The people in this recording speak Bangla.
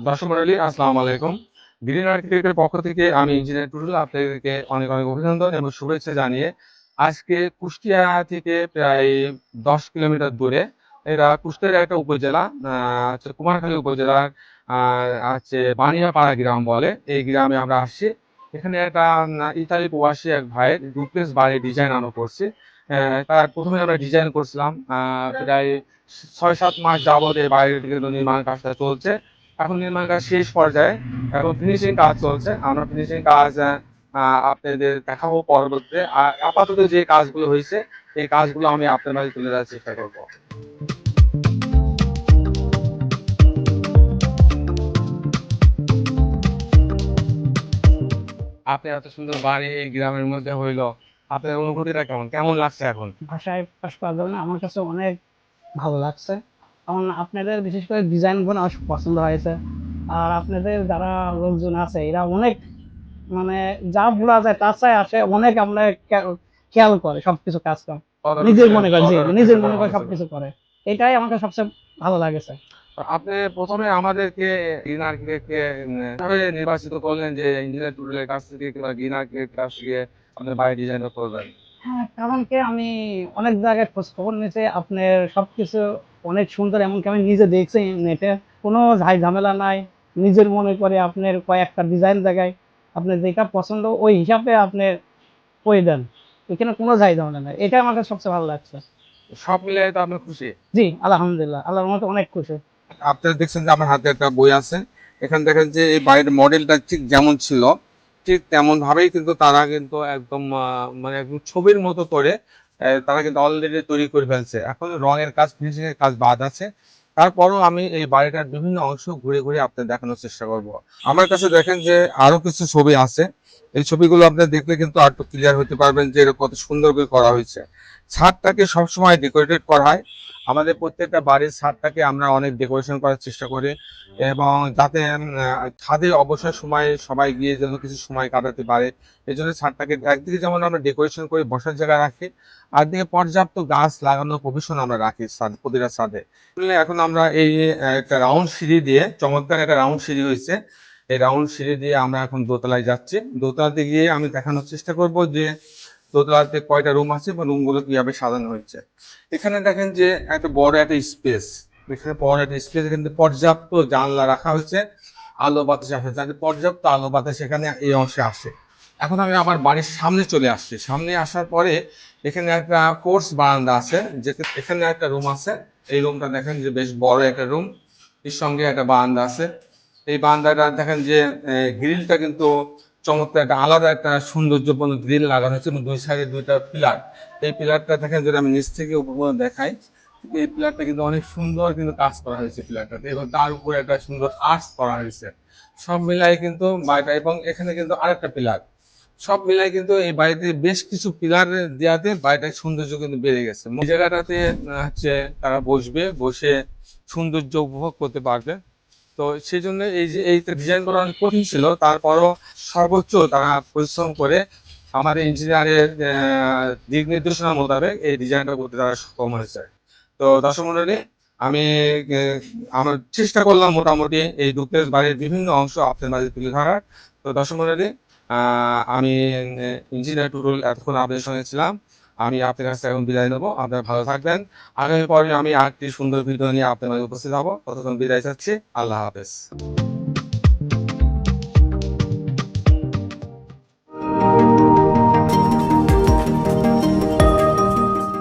দর্শক মণ্ডলী আসসালামু আলাইকুম। গ্রিন আর্কিটেক্টের পক্ষ থেকে আমি ইঞ্জিনিয়ার টুটুল আপনাদেরকে অনেক অনেক অভিনন্দন এবং শুভেচ্ছা জানিয়ে আজকে কুষ্টিয়া থেকে প্রায় 10 কিলোমিটার দূরে, এটা কুষ্টিয়ার একটা উপজেলা, হচ্ছে কুমারখালী উপজেলার হচ্ছে বানিয়াপাড়া গ্রাম বলে। এই গ্রামে আমরা আসছি। এখানে একটা ইতালি প্রবাসী এক ভাইয়ের ডুপ্লেক্স বাড়ির ডিজাইন আমরা করছি। তার প্রথমে আমরা ডিজাইন করছিলাম, প্রায় 6-7 মাস যাবত এই বাড়ির কিন্তু নির্মাণ কাজটা চলছে। এখন নির্মাণ কাজ শেষ পর্যায়ে, এখন ফিনিশিং কাজ চলছে। আমরা ফিনিশিং কাজ আপনাদের দেখাবো পরবর্তীতে। আর আপাতত যে কাজগুলো হয়েছে এই কাজগুলো আমি আপনার মাঝে তুলে ধরার চেষ্টা করব। আপনি এত সুন্দর বাড়ি এই গ্রামের মধ্যে হইলো, আপনার অনুভূতিটা কেমন কেমন লাগছে এখন? ভাষায় প্রকাশ করা যাবে না। আমার কাছে অনেক ভালো লাগছে। কারণ আপনাদের বিশেষ করে ডিজাইনগুলো আমার পছন্দ হয়েছে। আর আপনাদের যারা লোকজন আছে এরা অনেক মানে যা বলা যায় তার চাই আসে অনেক আমরা খেয়াল করে সবকিছু কাজ করে নিজের মনে করে, জি নিজের মনে করে সবকিছু করে। এটাই আমার কাছে সবচেয়ে ভালো লাগেছে। আপনি প্রথমে আমাদেরকে গ্রিন আর্কিটেক্টকে কিভাবে নির্বাচিত করলেন যে ইঞ্জিনিয়ার টুটুলের কাছ থেকে কিংবা গ্রিন আর্কিটেক্ট কাছ থেকে আপনার বাড়ি ডিজাইনটা করবেন? হ্যাঁ, কারণ কি আমি অনেক জায়গায় খোঁজ খবর নিয়েছি আপনার সবকিছু অনেক সুন্দর, এমনকি আমি নিজে দেখছি নেটে কোনো ঝামেলা নাই। নিজের মনে করে আপনার কয়েকটা ডিজাইন জায়গায় আপনার যেটা পছন্দ ওই হিসাবে আপনি করে দেন। এখানে কোনো ঝামেলা নাই, এটা আমার কাছে সবচেয়ে ভালো লাগছে। সব মিলিয়ে তো আপনি খুশি? জি আলহামদুলিল্লাহ, আল্লাহর মতো অনেক খুশি। আপনারা দেখছেন যে আমার হাতে একটা বই আছে। এখানে দেখেন যে এই বাড়ির মডেলটা ঠিক যেমন ছিল ঠিক তেমন ভাবেই কিন্তু তারা কিন্তু একদম মানে একদম ছবির মতো করে তারা কিন্তু অলরেডি তৈরি করে ফেলছে। এখন রঙের কাজ ফিনিশিং এর কাজ বাদ আছে। তারপরও আমি এই বাড়িটার বিভিন্ন অংশ ঘুরে ঘুরে আপনাদের দেখানোর চেষ্টা করব। আমার কাছে দেখেন যে আরো কিছু ছবি আছে। এই ছবিগুলো আপনারা দেখলে কিন্তু আরো ক্লিয়ার হতে পারবেন যে এটা কত সুন্দর করে করা হয়েছে। ছাদটাকে সবসময় ডেকোরেটেড করা হয়। আমাদের প্রত্যেকটা বাড়ির ছাদটাকে আমরা অনেক ডেকোরেশন করার চেষ্টা করি এবং যাতে ছাদে অবসর সময় সবাই গিয়ে যেন কিছু সময় কাটাতে পারে। এই জন্য ছাদটাকে একদিকে যেমন আমরা ডেকোরেশন করে বসার জায়গা রাখি, আর দিকে পর্যাপ্ত গাছ লাগানোর প্রভিশন আমরা রাখি প্রতিটা ছাদে। এখন আমরা এই একটা রাউন্ড সিঁড়ি দিয়ে, চমৎকার একটা রাউন্ড সিঁড়ি হয়েছে, এই রাউন্ড সিঁড়ি দিয়ে আমরা এখন দোতলায় যাচ্ছি। দোতলাতে গিয়ে আমি দেখানোর চেষ্টা করব যে দোতলাতে কয়টা রুম আছে বা রুমগুলো কিভাবে সাজানো হয়েছে। এখানে দেখেন যে একটা বড় একটা স্পেস, এখানে বড় একটা স্পেস, কিন্তু পর্যাপ্ত জানলা রাখা হয়েছে, আলো বাতাস আসে, যাতে পর্যাপ্ত আলো বাতাস এখানে এই অংশে আসে। এখন আমি আমার বাড়ির সামনে চলে আসছি। সামনে আসার পরে এখানে একটা কোর্স বারান্দা আছে, যে এখানে একটা রুম আছে। এই রুমটা দেখেন যে বেশ বড় একটা রুম, এর সঙ্গে একটা বারান্দা আছে। এই বারান্দাটা দেখেন যে গ্রিলটা কিন্তু চমৎকার, একটা আলাদা একটা সৌন্দর্যপূর্ণ গ্রিল লাগানো হচ্ছে এবং দুই সাইডে দুইটা পিলার। এই পিলারটা দেখেন যদি আমি নিচ থেকে উপর দেখাই, এই পিলারটা কিন্তু অনেক সুন্দর কিন্তু কাজ করা হয়েছে পিলারটাতে, এবং তার উপরে একটা সুন্দর আর্চ করা হয়েছে। সব মিলাই কিন্তু বাড়িটা, এবং এখানে কিন্তু আরেকটা পিলার, সব মিলাই কিন্তু এই বাড়িতে বেশ কিছু পিলার দেওয়াতে বাড়িটার সৌন্দর্য কিন্তু বেড়ে গেছে। এই জায়গাটাতে হচ্ছে তারা বসবে, বসে সৌন্দর্য উপভোগ করতে পারবে। তো সেই জন্য এই যে এইটা ডিজাইন করা অনেক কঠিন ছিল, তারপরও সর্বোচ্চ তারা পরিশ্রম করে আমাদের ইঞ্জিনিয়ারের দিক নির্দেশনা মোতাবেক এই ডিজাইনটা করতে তারা সক্ষম হয়েছে। তো দর্শক মণ্ডলী, আমি আমার চেষ্টা করলাম মোটামুটি এই ডুপ্লেক্স বাড়ির বিভিন্ন অংশ আপনার মাঝে তুলে ধরার। তো দর্শক মণ্ডলী, আমি ইঞ্জিনিয়ার টুটুল এতক্ষণ আপনাদের সঙ্গে ছিলাম। আমি আপনার কাছে এখন বিদায় নেবো। আপনারা ভালো থাকবেন। আগামী পর্বে আমি আরেকটি সুন্দর ভিডিও নিয়ে আপনার মাঝে উপস্থিত হবো। ততক্ষণ বিদায় চাচ্ছি। আল্লাহ হাফেজ।